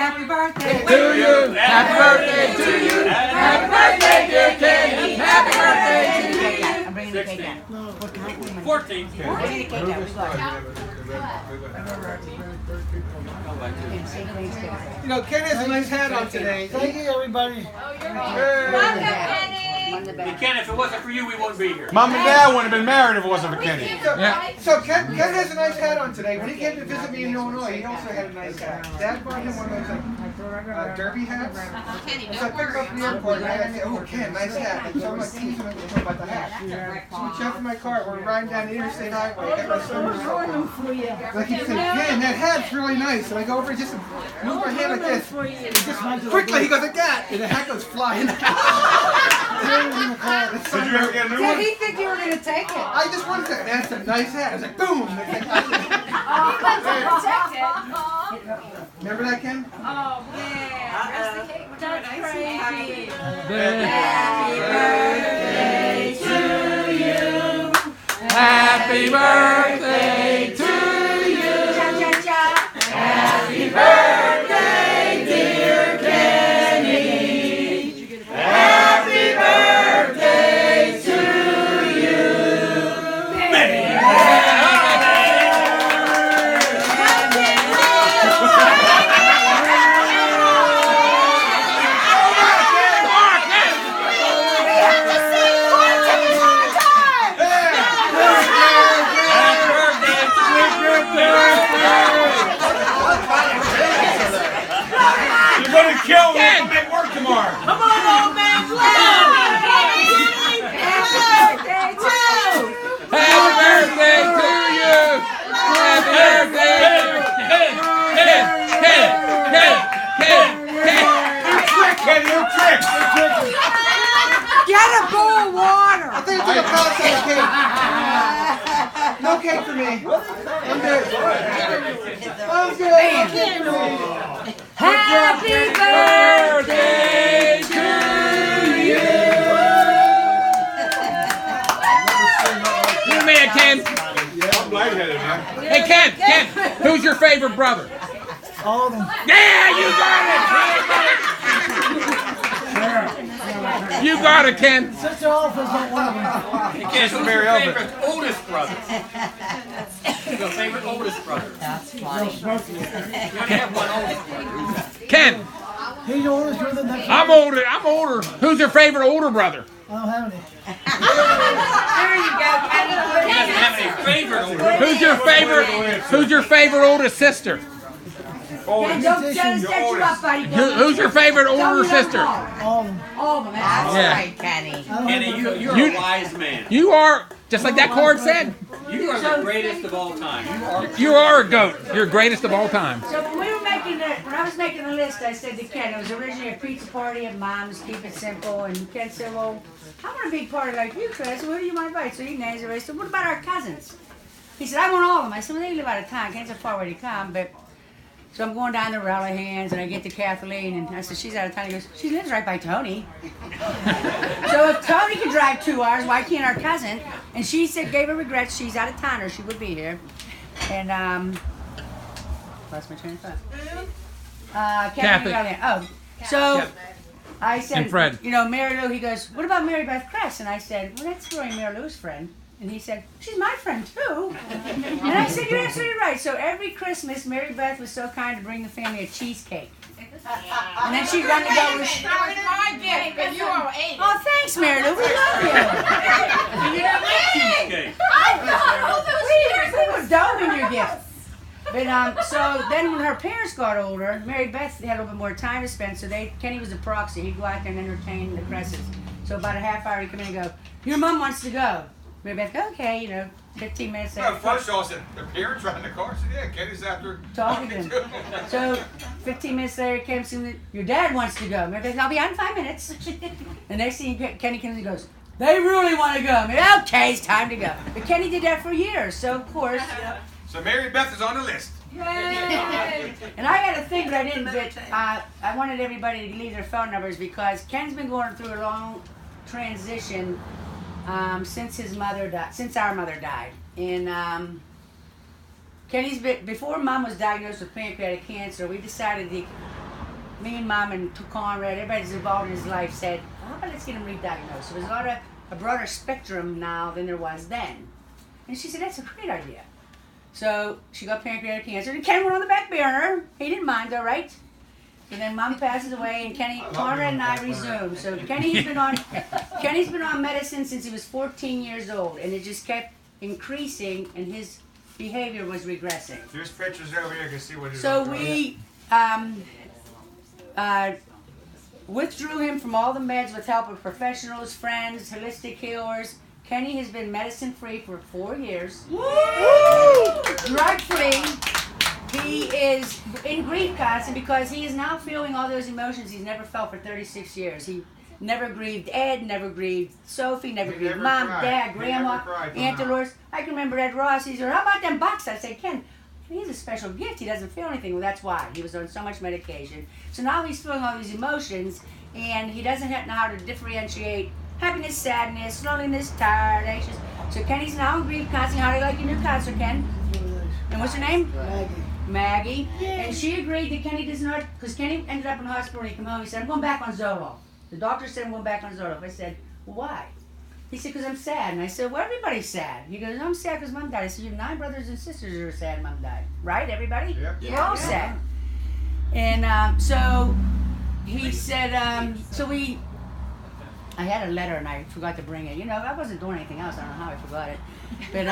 Happy birthday to you. Happy birthday to you. Happy birthday, dear Kenny. Happy birthday to you. I'm bringing the cake out. 14. Bring the cake out. You know, Ken has a nice hat on today. Thank you, everybody. Hey, Ken, if it wasn't for you, we wouldn't be here. Mom and Dad wouldn't have been married if it wasn't for Kenny. So Ken has a nice hat on today. When he came to visit me in Illinois, he also had a nice hat. Dad brought him one of those derby hats. So I picked up at the airport and I said, oh, Ken, nice hat. So I'm like teasing him about the hat. So we jumped in my car. We're riding down the interstate highway. I got my summer like he said, Ken, that hat's really nice. And I go over and just move my hand like this. And just quickly he goes like that. And the hat goes flying. Did you ever get a new Did one? he think you were going to take it? I just wanted to, that's a nice hat. I was like, boom. Remember that, Ken? Oh, yeah. Where's the cake? That's crazy. Happy birthday to you. Happy birthday to you. Cha-cha-cha. Happy birthday, dear Kenny. Happy birthday to you. You're gonna kill me. I'm gonna make work tomorrow. Come on, old man, Happy birthday to you! Happy birthday! Kenny, you trick. Get a bowl of water. I think it's like a outside cake. No cake for me. I'm good. I'm good. Happy birthday to you. You man, Ken. I'm lightheaded, man. Hey, Ken, who's your favorite brother? All of them. Yeah, you got it, Ken. You got it, Ken. Sister Alpha's not one of them. Ken, who's your favorite oldest brother? Your favorite oldest brother? That's funny. You only have one oldest brother. Who's that? Ken, He's older, you're the next I'm older. Who's your favorite older brother? I don't have any. There you go, Kenny. He doesn't have any favorite oldest brother. Who's your favorite oldest sister? Don't set you up, buddy. Who's your favorite older sister? All of them. Oh, man. That's Yeah. right, Kenny. I don't Kenny, have you're a wise man. You are, just like that card said, You are the greatest of all time. you are a goat. You're greatest of all time. So when we were making when I was making the list, I said to Ken, it was originally a pizza party at Mom's, keep it simple. And Ken said, well, I want a big party like you, Chris. Who do you want to invite? So he names everybody. So what about our cousins? He said, I want all of them. I said, well, they live out of town. Ken's a far way to come, but... So I'm going down the Rally Hands, and I get to Kathleen, and I said, she's out of town. He goes, she lives right by Tony. So if Tony can drive 2 hours, why can't our cousin? And she said, gave her regrets. She's out of town, or she would be here. And, lost my train of thought. Kathleen Rally Hands. Oh, so I said, And Fred. you know, Mary Lou, he goes, what about Mary Beth Kress? And I said, well, that's Roy and Mary Lou's friend. And he said, she's my friend too. And I said, you're absolutely right. So every Christmas, Mary Beth was so kind to bring the family a cheesecake. And then she'd run to go with... That was my gift, but you all ate it. Oh, thanks, Mary Lou. We love you. You didn't like cheesecake. I got all those years. We were doming your gift. But so then when her parents got older, Mary Beth had a little bit more time to spend, so Kenny was a proxy. He'd go out there and entertain the Cresses. So about a half hour he'd come in and go, your mom wants to go. Mary Beth, okay, you know, 15 minutes Well, later. first all said, the parents riding the car. I said, yeah, Kenny's after Talking to him. So 15 minutes later, Kenny said, your dad wants to go. Mary Beth, I'll be out in 5 minutes. The next thing Kenny comes and goes, they really want to go. I mean, okay, it's time to go. But Kenny did that for years, so of course. So Mary Beth is on the list. And I had a thing, but I didn't. But I wanted everybody to leave their phone numbers because Ken's been going through a long transition since his mother died. Since our mother died, and Kenny's been before Mom was diagnosed with pancreatic cancer. We decided me and Mom and Conrad, everybody's involved in his life, said, how about let's get him re-diagnosed? So there's a broader spectrum now than there was then. And she said, that's a great idea. So she got pancreatic cancer, and Ken went on the back burner. He didn't mind, all right? So then Mom passes away, and Conrad and I resumed. So Kenny's been on medicine since he was 14 years old, and it just kept increasing, and his behavior was regressing. There's pictures over here. You can see what he's So doing. we withdrew him from all the meds with help of professionals, friends, holistic healers. Kenny has been medicine-free for 4 years. Drug-free. He is in grief counseling because he is now feeling all those emotions he's never felt for 36 years. He never grieved Ed, never grieved Sophie, never He grieved never Mom, cried. Dad, He Grandma, never cried, Aunt no. Dolores. I can remember Ed Ross. He said, how about them bucks? I said, Ken, he's a special gift. He doesn't feel anything. Well, that's why. He was on so much medication. So now he's feeling all these emotions, and he doesn't know how to differentiate happiness, sadness, loneliness, tired, anxious. So Kenny's now in grief counseling. How do you like your new counselor, Ken? And what's her name? Maggie. And she agreed that Kenny does not, because Kenny ended up in the hospital when he came home. He said, I'm going back on Zoloft. The doctor said I'm going back on Zoloft. I said, well, why? He said, because I'm sad. And I said, well, everybody's sad. He goes, I'm sad because Mom died. I said, you have 9 brothers and sisters who are sad Mom died. Right, everybody? Yep. We're all sad. And so he said, I had a letter and I forgot to bring it. You know, I wasn't doing anything else. I don't know how I forgot it. But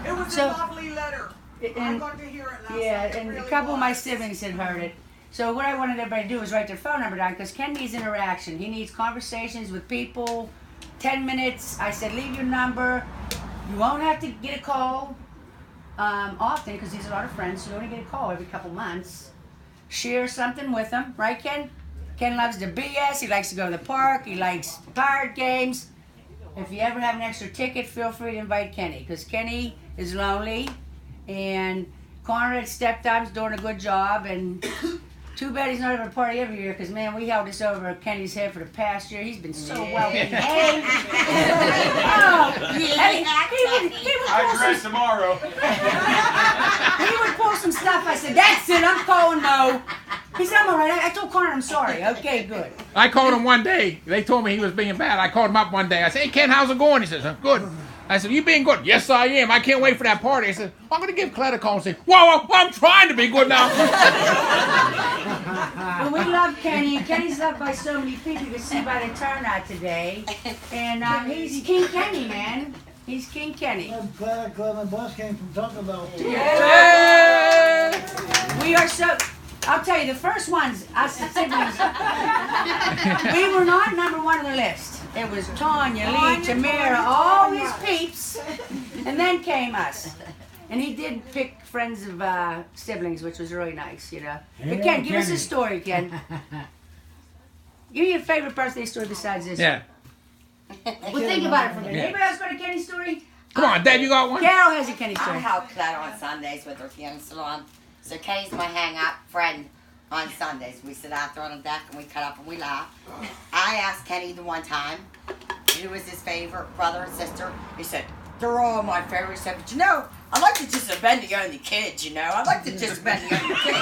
It was so, a lovely letter. I and, got to hear it last yeah, night. It and really a couple of my was. siblings had heard it. So what I wanted everybody to do was write their phone number down because Ken needs interaction. He needs conversations with people, 10 minutes. I said, leave your number. You won't have to get a call often because he's a lot of friends. So you only get a call every couple months. Share something with him, right, Ken? Ken loves to BS. He likes to go to the park. He likes pirate games. If you ever have an extra ticket, feel free to invite Kenny because Kenny is lonely. And Conrad's stepdad's doing a good job, and too bad he's not having a party every year, because, man, we held this over Kenny's head for the past year. He's been so well behaved. I dress tomorrow. He would pull some stuff. I said, that's it, I'm calling Mo. He said, I'm all right. I told Conrad I'm sorry. Okay, good. I called him one day. They told me he was being bad. I called him up one day. I said, hey, Ken, how's it going? He says, good. I said, you being good? Yes, I am. I can't wait for that party. I said, I'm going to give Cled a call and say, whoa, I'm trying to be good now. Well, we love Kenny. Kenny's loved by so many people. You can see by the turnout today. And he's King Kenny, man. He's King Kenny. I'm glad the bus came from Taco Bell. Yeah. We are so... I'll tell you, the first ones, us siblings, we were not number 1 on the list. It was Tanya, Lee, Tamara, all his peeps, and then came us. And he did pick friends of siblings, which was really nice, you know. But Ken, give us a story, Ken. Give me your favorite birthday story besides this. Yeah. Well, think about it for a minute. Anybody else got a Kenny story? Come on, Dad, you got one? Carol has a Kenny I story. help Cled on Sundays with her funeral salon. So Kenny's my hang-up friend on Sundays. We sit out there on the deck and we cut up and we laugh. I asked Kenny the one time who was his favorite brother and sister. He said, they're all my favorite. He said, but you know, I like to just bend the only kids, you know. I like to just bend the only kids.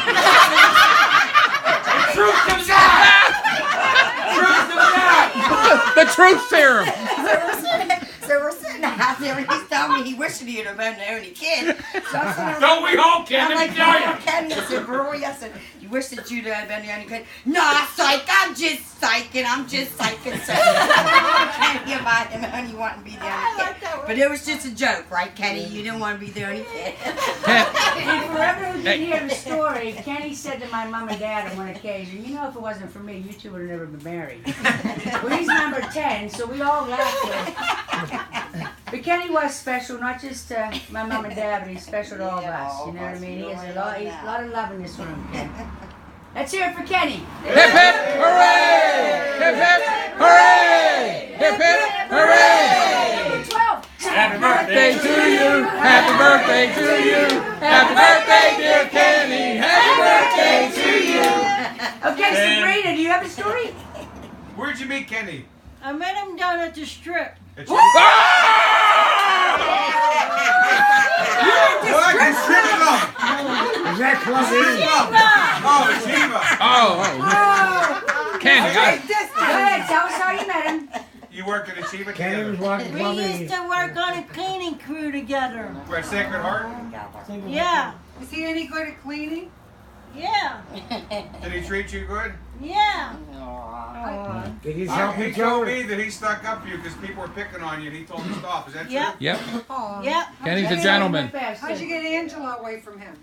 Truth comes out! Truth comes out! The truth serum. So we're sitting out there and he's telling me he wished he'd have been the only kid. So I'm sitting there, Don't we all, Ken? I'm Let like, me tell you. Kenny, I said, Roy, I said, you wish that you'd have been the only kid. No, psych, I'm just psyching, So Kenny about him only wanting to be the only kid. But it was just a joke, right, Kenny? You didn't want to be the only kid. And for everyone who didn't hear the story, Kenny said to my mom and dad on one occasion, you know, if it wasn't for me, you two would have never been married. Well, he's number 10, so we all laughed at him. But Kenny was special, not just to my mom and dad, but he's special to all of us. You know what I mean? He has a lot of love in this room, Ken. Let's hear it for Kenny. Hip, hip, hooray! Hip, hip, hooray! Hip, hip, hooray! 12. Happy birthday To you, happy birthday to you, happy birthday, dear Kenny, happy birthday to you. Okay, Sabrina, do you have a story? Where'd you meet Kenny? I met him down at the strip. At Ah! Well, I can strip club. Is that club? Strip club. Oh, Shiva. Oh. Kenny, Go ahead, tell us how you met him. You work at Shiva Kenny was together. walking We plumbing. used to work on a cleaning crew together. Where Sacred Heart? Yeah, Is he any good at cleaning? yeah, Did he treat you good? yeah. Did he He help you, told Joe? me that he stuck up for you because people were picking on you and he told you to stop. Is that Yeah. true? Yep. Oh. Yep. Kenny's a gentleman. How'd you get Angela away from him?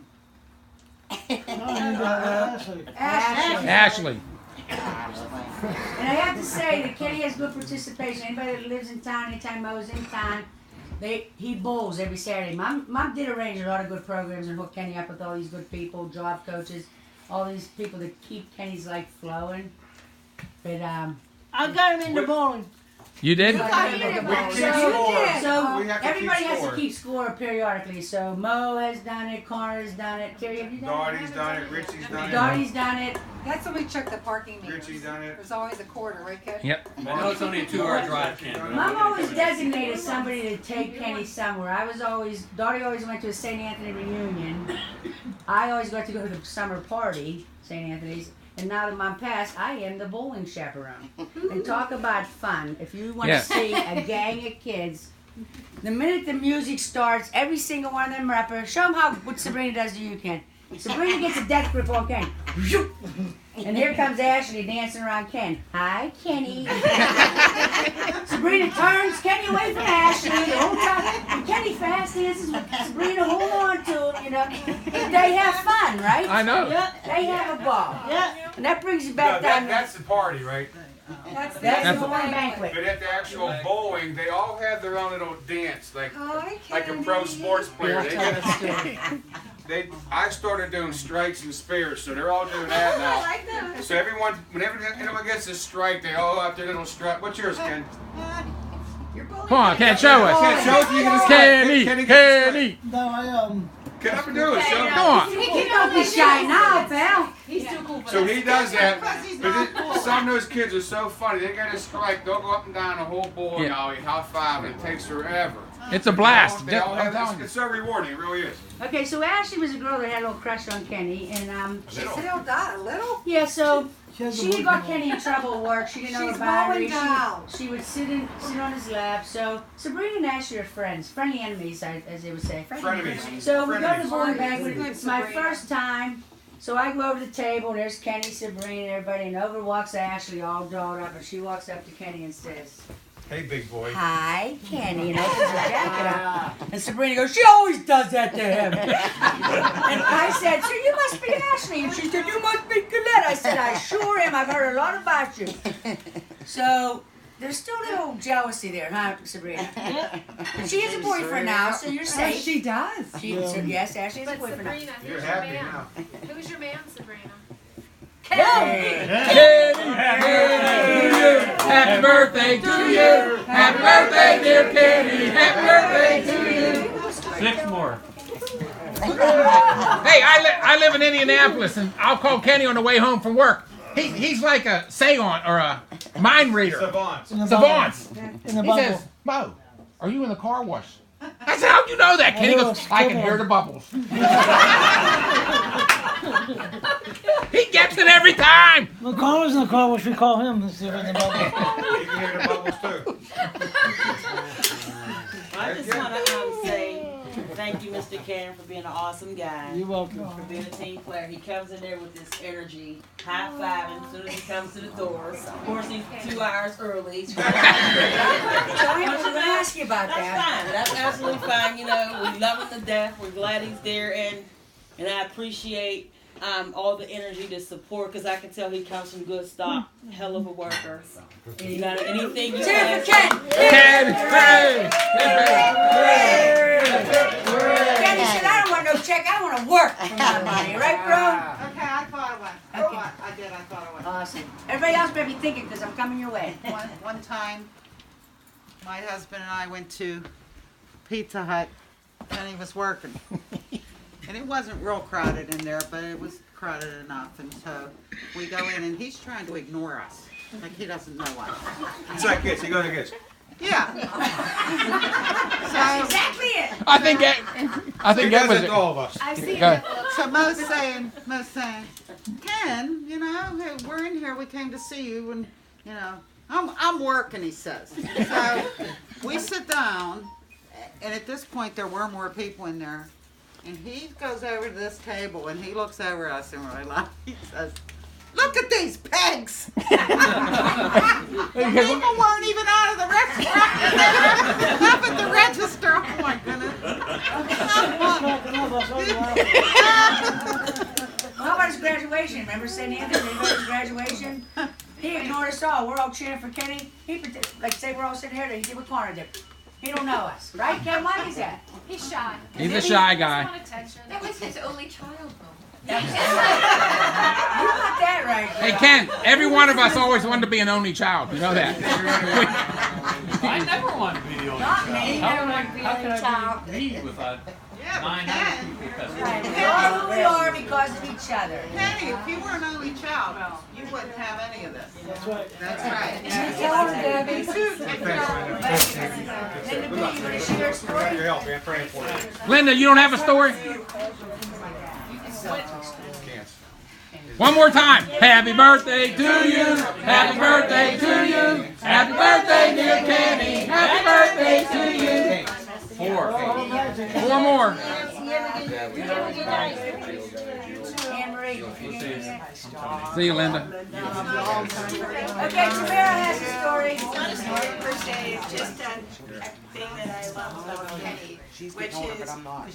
Ashley. Ashley. And I have to say that Kenny has good participation. Anybody that lives in town, anytime Mo's in town, he bowls every Saturday. Mom did arrange a lot of good programs and hook Kenny up with all these good people, job coaches, all these people that keep Kenny's life flowing. But I got him into bowling. You did? We keep So We have to everybody keep has to score. keep score periodically. So Mo has done it, Connor's done it, Terry, have you done Dottie's it? done it. Richie's done it. Dottie's done it. That's when we check the parking meters. Richie's done it. There's always a quarter, right, Ken? Yep. I know it's only a 2-hour drive, Ken. but Mom I'm always gonna designated somebody to take Kenny somewhere. Dottie always went to a St. Anthony reunion. I always got to go to the summer party, St. Anthony's. And now that Mom passed, I am the bowling chaperone. And talk about fun. If you want Yeah. to see a gang of kids, the minute the music starts, every single one of them are up there. Show them what Sabrina does to you, Ken. Sabrina gets a death grip on Ken. And here comes Ashley dancing around Ken. Hi, Kenny. Sabrina turns Kenny away from Ashley the whole time. And Kenny fast dances with Sabrina, hold on to him, you know. But they have fun, right? I know. They have a ball. Yeah. And that brings you No, back down. that's the party, right? That's That's the the- bowling banquet. But at the actual bowling, they all have their own little dance, like Hi, a pro Kenny. sports player. They Tell get, the story. I started doing strikes and spares, so they're all doing that I now. like that. So whenever anyone gets a strike, they all out their little strike. What's yours, Ken? You're bullying Come on, Ken, show us. Ken, show us you can Kenny, Kenny, Kenny. No, Get up and do it. Show Come on. You don't be shy now, pal. So he does that, but some of those kids are so funny. They get a strike, they'll go up and down the whole bowling Yeah. alley, high five, and it takes forever. It's a blast. They all I'm have telling this, you. it's so rewarding, it really is. Okay, so Ashley was a girl that had a little crush on Kenny, and She still got a little. yeah, so She has a she book got now. Kenny in trouble at work. She didn't know She's her boundaries. mowing down. She would sit on his lap. So Sabrina and Ashley are friends, friendly enemies, as they would say. Frenemies. So we go to the Frenemies. bowling banquet. Good, It's my Sabrina. first time. So I go over to the table, and there's Kenny, Sabrina, everybody, and over walks Ashley, all dolled up, and she walks up to Kenny and says, Hey, big boy. "Hi, Kenny," and opens her jacket up. And Sabrina goes, "She always does that to him." And I said, "So you must be Ashley," and she said, "You must be Colette." I said, "I sure am. I've heard a lot about you." So there's still a little jealousy there, huh, Sabrina? But she has a boyfriend now, so you're safe. She does. So yes, Ashley has a But boyfriend now. Sabrina, You're who's your happy man? now. Who's your man, Sabrina? Happy birthday to you. Happy birthday, dear Kenny. Happy birthday to you. 6 more. Hey, I live in Indianapolis, and I'll call Kenny on the way home from work. He's like a seance or a mind reader. Savants. Savant. In the He bubble. says, "Mo, are you in the car wash?" I said, "How'd you know that?" Kenny goes, "I can hear the bubbles." He gets it every time. When Connor's in the car, we call him and see if in the bubble. You can hear the bubbles too. I just want to say thank you, Mr. Karen, for being an awesome guy. You're welcome. For being a team player. He comes in there with this energy, high-fiving as soon as he comes to the doors. Of course, he's 2 hours early. So I was going to ask you about That's that. fine. That's absolutely fine. You know, we love him to death. We're glad he's there, and I appreciate all the energy to support, because I can tell he comes from good stock. Hell of a worker. You got anything you Cheer ask? for Ken. Ken, hey, Kenny said, "I don't want no check. I want to work for my money." Right, bro? Okay, I thought of one. Okay. I did. I thought of one. Awesome. Everybody else better be thinking, because I'm coming your way. One time, my husband and I went to Pizza Hut, and he was working. And it wasn't real crowded in there, but it was crowded enough. And so we go in, and he's trying to ignore us, like he doesn't know us. It's like this. You go like this. Yeah. That's exactly it. I think that He was does it it. to all of us. I've seen Go. it. So Mo's saying, Ken, you know, hey, we're in here. We came to see you, and you know, I'm working. He says. So we sit down, and at this point there were more people in there, and he goes over to this table and he looks over at us and we're like, he says, "Look at these pigs!" People weren't even out of the restaurant. They were up at the register. Oh my goodness. How about his graduation? Remember St. Anthony? Remember his graduation? He ignored us all. We're all cheering for Kenny. He like say we're all sitting here. He did with corner dip. He don't know us, right? Ken, why is that? He's shy. He's a shy guy. That was his only child, though. You got that right. Hey Ken, every one of us always wanted to be an only child. You know that. I never wanted to be the only Not child. me. Never want to be an only child. Me with a Yeah, but 900 Ken, people. We're all who we are because of each other. Kenny, if you were an only child, you wouldn't have any of this. That's right. That's right. Tell her, Debbie. Thanks, Linda B, you want to share a story? Your help, man. Praying for you. Linda, you don't have a story? One more time. Happy birthday to you. Happy birthday to you. Happy birthday, dear Kenny. Happy birthday to you. Four more. Anne-Marie. See you, Linda. Okay, Tamara has a story. It's not a story per se, it's just a thing that I love about Kenny, which is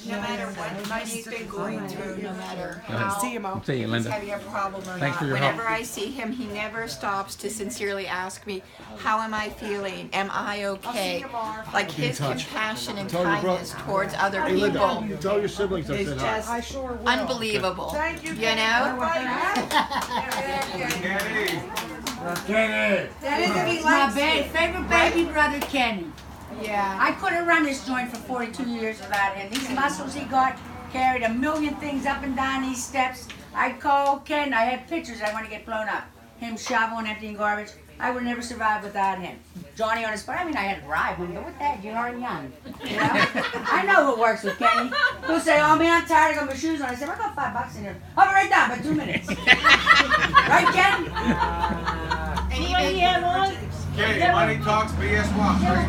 no matter what money's been going through, no matter how See you, he's Linda. having a problem or Thanks not, for your whenever help. I see him, he never stops to sincerely ask me, how am I feeling? Am I okay? Like his compassion and kindness towards other people Tell your siblings I is said hi. just unbelievable. You know? That is my favorite baby brother, Kenny. Yeah. I couldn't run this joint for 42 years without him. These muscles he got carried a million things up and down these steps. I called Ken. I had pictures I want to get blown up. Him shoveling, emptying garbage. I would never survive without him. Johnny on his spot. I mean, I had to bribe him, but what the heck? You're already young. You know? I know who works with Kenny. Who'll say, "Oh man, I'm tired. I got my shoes on." I said, "I got $5 in there. I'll be right down by 2 minutes." Right, Ken? And even he had one. Okay, money talks, BS walks, right?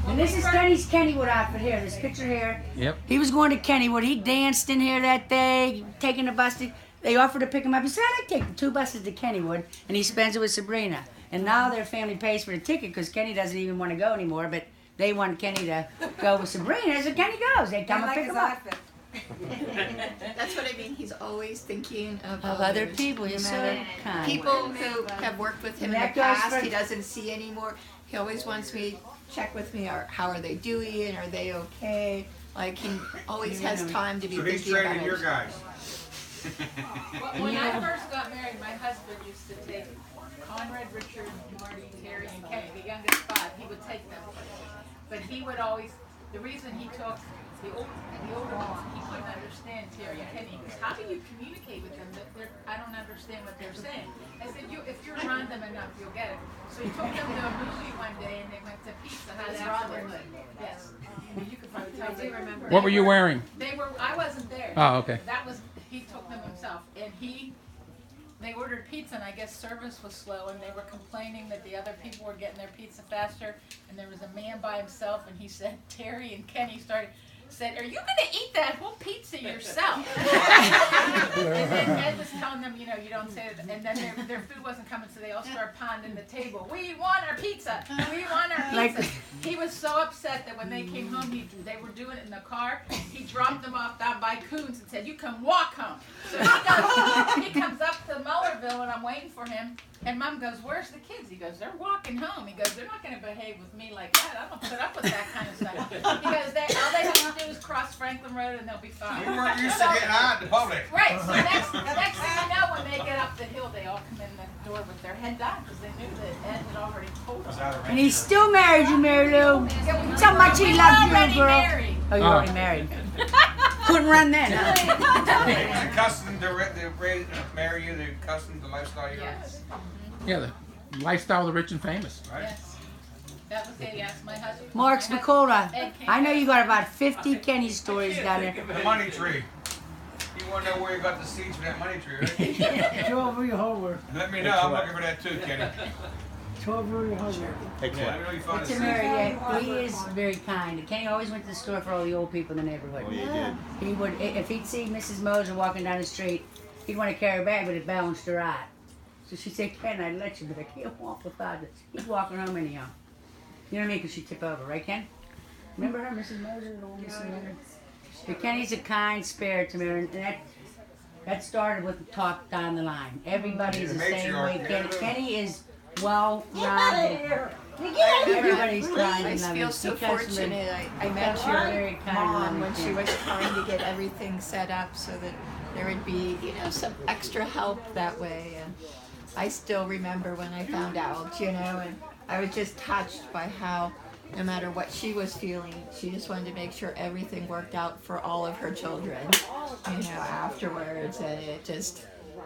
And this is Kenny's Kennywood outfit here. This picture here. Yep. He was going to Kennywood. He danced in here that day, taking the bus. They offered to pick him up. He said, "I'd take the 2 buses to Kennywood," and he spends it with Sabrina. And now their family pays for the ticket because Kenny doesn't even want to go anymore. But they want Kenny to go with Sabrina. So Kenny goes. They come and pick him up. That's what I mean. He's always thinking of Other people, you're no so matter kind. people who have worked with him in the That goes past, for- he doesn't see anymore. He always wants me to check with me, or how are they doing? Are they okay? Like he always has time to be So he's thinking about training your it. guys. When I first got married, my husband used to take Conrad, Richard, Marty, Terry, and Kenny, the youngest 5. He would take them. But he would always, the reason he took the older ones, he couldn't understand Terry and Kenny. He goes, "How do you communicate with them? I don't understand what they're saying." I said, if you're around them enough, you'll get it. So he took them to a movie one day, and they went to Pizza Hut afterwards. Yes. You could probably tell. They remember. What were you wearing? I wasn't there. Oh, okay. That was, he took them himself, and they ordered pizza, and I guess service was slow, and they were complaining that the other people were getting their pizza faster, and there was a man by himself, and he said, Terry and Kenny said, "Are you going to eat that whole pizza yourself?" And then Ed was telling them, you don't say it, and then their food wasn't coming, so they all started pounding the table. "We want our pizza! We want our pizza!" He was so upset that when they came home, they were doing it in the car. He dropped them off down by Coons and said, "You can walk home." So he comes up to Muellerville, and I'm waiting for him. And Mom goes, "Where's the kids?" He goes, "They're walking home." He goes, "They're not going to behave with me like that. I don't put up with that kind of stuff." He goes, "All they have to do is cross Franklin Road and they'll be fine." We weren't used to getting out in the public. Right. So next thing you know, when they get up the hill, they all come in the door with their head down because they knew that Ed had already told them. And he still married you, Mary Lou. So much he loved you, girl. Married. Oh, you're already married. Couldn't run then, huh? Is it custom to marry you, the custom, the lifestyle you Yes. Yeah, the lifestyle of the rich and famous. Right? Yes. That was it, yes, my husband. Mark my husband- Spakola, Ed came I know back. you got about 50 Kenny stories down there. The money tree. You want to know where you got the seeds for that money tree, right? 12 real homework. Let me know. I'm looking for that too, Kenny. 12 real homework. Yeah, let me know you find It's the a seeds. very, yeah, he is very kind. Kenny always went to the store for all the old people in the neighborhood. Oh, yeah, he did. He would, if he'd see Mrs. Moser walking down the street, he'd want to carry her bag, but it balanced her eye. So she'd say, Ken, I'd let you, but I can't walk without it. He'd walk her home anyhow. You know what I mean? Because she'd tip over, right, Ken? Remember her, Mrs. Moser, the old Mrs. Moser? But Kenny's a kind spirit to me, and that started with the talk down the line. Everybody's the same way. Kenny is well-rounded. Everybody's kind I and loving. feel so Because fortunate. I because met you're your very kind and mom loving when she too. was trying to get everything set up so that there would be, some extra help that way. And I still remember when I found out, and I was just touched by how, no matter what she was feeling, she just wanted to make sure everything worked out for all of her children, afterwards. And it just,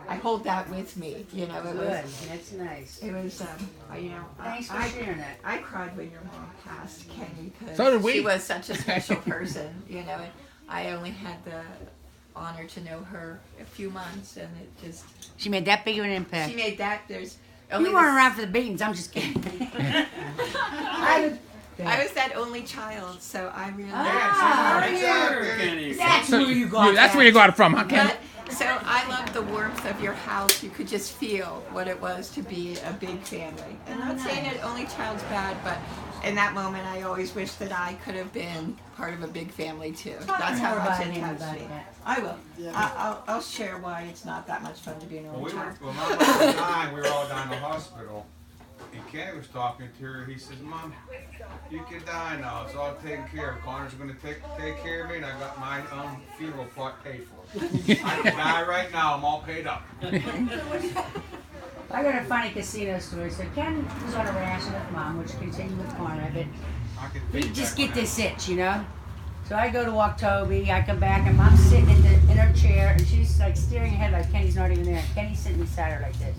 I hold that with me, it Good, was. that's nice. It was, Thanks for sharing that. I cried when your mom passed, Kenny, because So did we. she was such a special person, and I only had the honor to know her a few months, and it just, She made that big of an impact. she made that, there's You only weren't this- around for the beatings, I'm just kidding. I was that only child, so I really. That's where you got That's where you got it from, huh, Ken? But, so I love the warmth of your house. You could just feel what it was to be a big family. And I'm not saying that only child's bad, but in that moment, I always wish that I could have been part of a big family too. That's how more much about it him touched about me. that. I will. I'll share why it's not that much fun to be an only child. When my mom was dying, we were all down in the hospital. And Kenny was talking to her. He says, Mom, you can die now. It's all taken care of. Connor's going to take care of me, and I got my own funeral plot paid for. I can die right now. I'm all paid up. I got a funny casino story. So Ken was on a ration with Mom, which continued with Conrad, but I can we piggyback just on get that. this itch, So I go to walk Toby, I come back, and Mom's sitting in her chair, and she's like staring ahead like Kenny's not even there. Kenny's sitting beside her like this.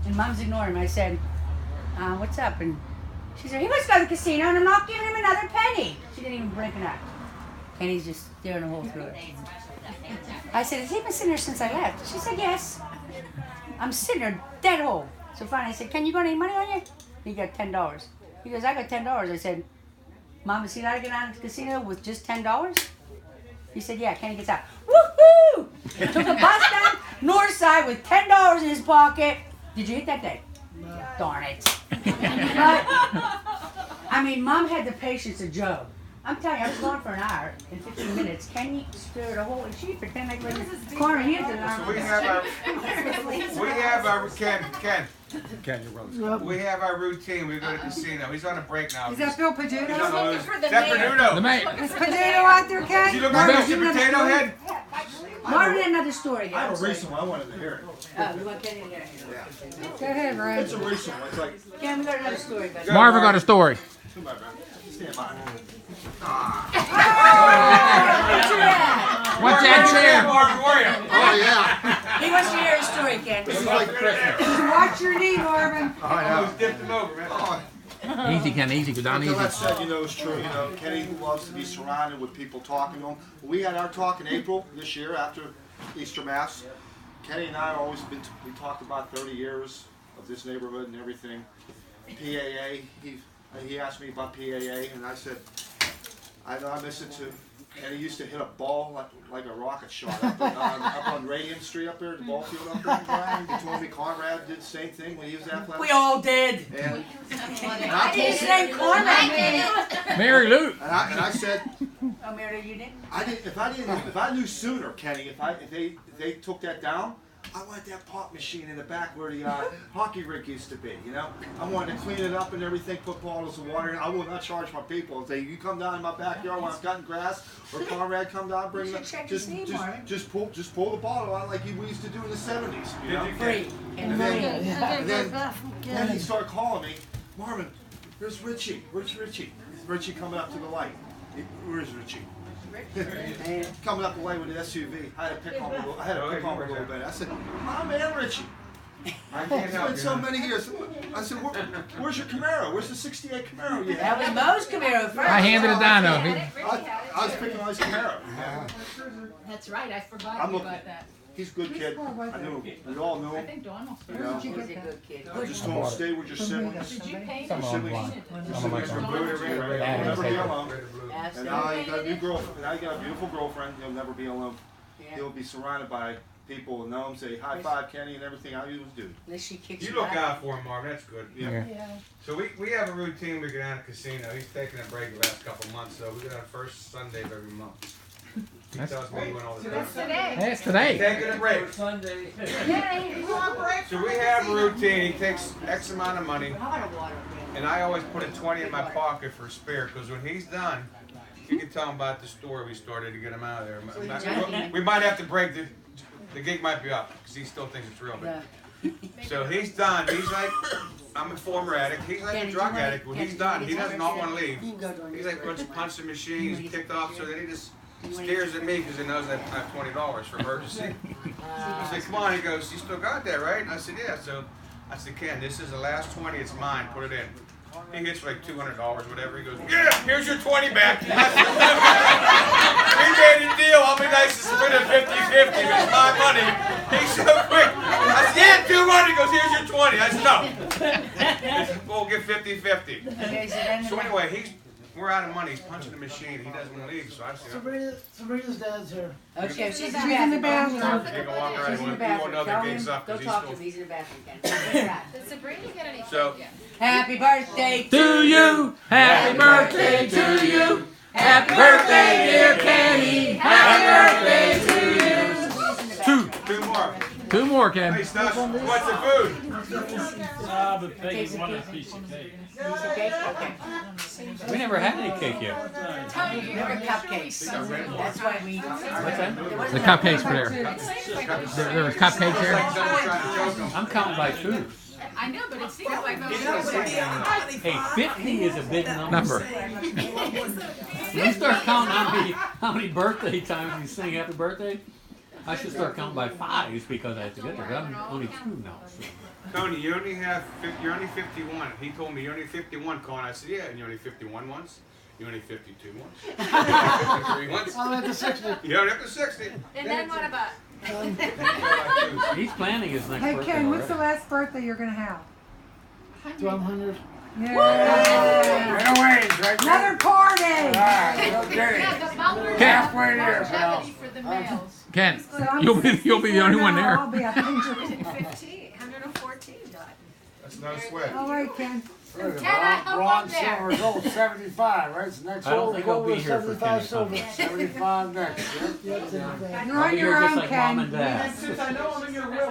And Mom's ignoring him. I said, what's up? And she said, he wants to go to the casino, and I'm not giving him another penny. She didn't even blink an eye. Kenny's just staring the whole through it. I said, has he been sitting there since I left? She said, yes. I'm sitting there dead whole. So finally I said, Ken, you got any money on you? He got $10. He goes, I got $10. I said, Mom, is he allowed to get out of the casino with just $10? He said, yeah. Kenny gets out. Woohoo! Took a bus down north side with $10 in his pocket. Did you hit that day? No. Darn it. But, Mom had the patience of Job. I'm telling you, I was gone for an hour and 15 minutes. Kenny stirred a hole, and she pretended like in the corner here to So we have our Ken, Ken, your brother. we have our routine. We go to the casino. He's on a break now. Is that Bill He's on Paduno? the lose. for the Is that mayor. The Perduno? man. Is Paduno out there, Ken? You look like Mr. Potato Head? Marvin had another story. I Again. have a recent one. I wanted to hear it. Oh, you want Kenny to get it? Go ahead, Ryan. It's a recent one. It's like, Ken, we got another story. But Marvin got a story. too bad, man. Stand by. What's that chair? Oh, yeah. he wants to hear his story, Ken. This is like Christmas. Watch your knee, Marvin. I know. Dipped him over, man. Easy, Ken, easy. Go down Until that easy. said, it's true. Kenny loves to be surrounded with people talking to him. We had our talk in April this year after Easter Mass. Kenny and I always been, we talked about 30 years of this neighborhood and everything. PAA, he asked me about PAA, and I said, I know I miss it too. And he used to hit a ball like a rocket shot up on Radiant Street up there, the ball field up there. He told me Conrad did the same thing when he was athletic. We all did. And I did the same Conrad. Mary Lou. And I said, Oh, Mary, you didn't? if I knew sooner, Kenny, if they took that down, I want that pop machine in the back where the hockey rink used to be. I wanted to clean it up and everything, put bottles of water in. I will not charge my people. If you come down in my backyard when I'm cutting grass, or Conrad come down, bring You them. should check his name, Marvin. Just pull the bottle out like we used to do in the '70s. Free. And then he started calling me, Marvin, there's Richie. Where's Richie? Richie coming up to the light. Where's Richie? Coming up the way with the SUV. I had to pick on him a little bit. I said, my man Richie. I can't It's help been you. so many years. I said, where's your Camaro? Where's the '68 Camaro? You That had? was Mo's Camaro first. I handed it down to him. I was picking on his Camaro. That's right, I forgot I'm about looking. that. He's a good kid. I knew him. We all knew I him. think Dawn will. You know, He's a good kid. I just told him, stay with your siblings. Did you paint Some it? of them Siblings. blind. Your Some of them siblings are blind. good. You'll Bad never be paper. alone. And now you got a new Absolutely. girlfriend. Now you got a beautiful girlfriend. You'll never be alone. Yeah. He'll be surrounded by people who know him, say high five, Kenny, and everything. How you always do. Unless she kicks You you look out. out for him, Marvin. That's good. Yeah. Yeah. So we have a routine. We go down to the casino. He's taking a break the last couple of months, so we go down first Sunday of every month. He tells me when all the time. That's today. Taking a break. Sunday. So we have a routine. He takes X amount of money, and I always put a 20 in my pocket for a spare, because when he's done, you can tell him about the store we started to get him out of there. We might have to break the gig might be up, because he still thinks it's real. But so he's done. He's like, I'm a former addict. He's like a drug addict. When he's done, he does not want to leave. He's like, punch the machine. He's kicked off, so then he just stares at me because he knows I have $20 for emergency. I said, come on. He goes, you still got that, right? And I said, yeah. So I said, Ken, this is the last 20. It's mine. Put it in. He gets like $200, whatever. He goes, yeah, here's your 20 back. We made a deal. I'll be nice to split it 50-50. It's my money. He's so quick. I said, yeah, 200. He goes, here's your 20. I said, no. He said, we'll get 50-50. So anyway, we're out of money. He's punching the machine. He doesn't want to leave. So I said, Sabrina's dad's here. Okay, she's in the bathroom. he can walk around. She's in the He won't bathroom. know Tell the gig's him, up go because he's talk to still. him. He's in the bathroom, Ken. Did Sabrina get any? So. Happy birthday To you, happy birthday to you, happy birthday dear Kenny, happy birthday to you. Two more. Two more, Ken. Hey, Stubbs, what's the food? But Peggy wanted a piece of cake. Okay. We never had any cake yet. Never cupcakes. That's why we. What's that? The cupcakes were there. There was cupcakes there. I'm counting by two. I know, but it seems like Hey, 50 is a big number. Number. When you start counting how many birthday times you sing happy birthday, I should start counting by fives because I have to get there. I'm only two now. So. Tony, you're only 51. He told me you're only 51, Colin. I said, yeah, and you're only 51 once. You're only 52 once. 53 once. I'm at the 60. You're up to 60. And then what about? He's planning his next Hey birthday Ken, what's the already. last birthday you're gonna have? 1,200. Yeah. Right away, right? Another party. Okay. Yeah, the Mueller Halfway there, pal. longevity for the males. Ken, So I'm you'll be the only one there. I'll be 100. 114 died. That's no sweat. All right, Ken. Ron Silver's old 75, right? So next I don't old think I'll gold be is here for 75 Kenny silver. 75 next. Yep. You're I'll on be your here just own, like mom Ken. and dad. Since I know I'm in your will.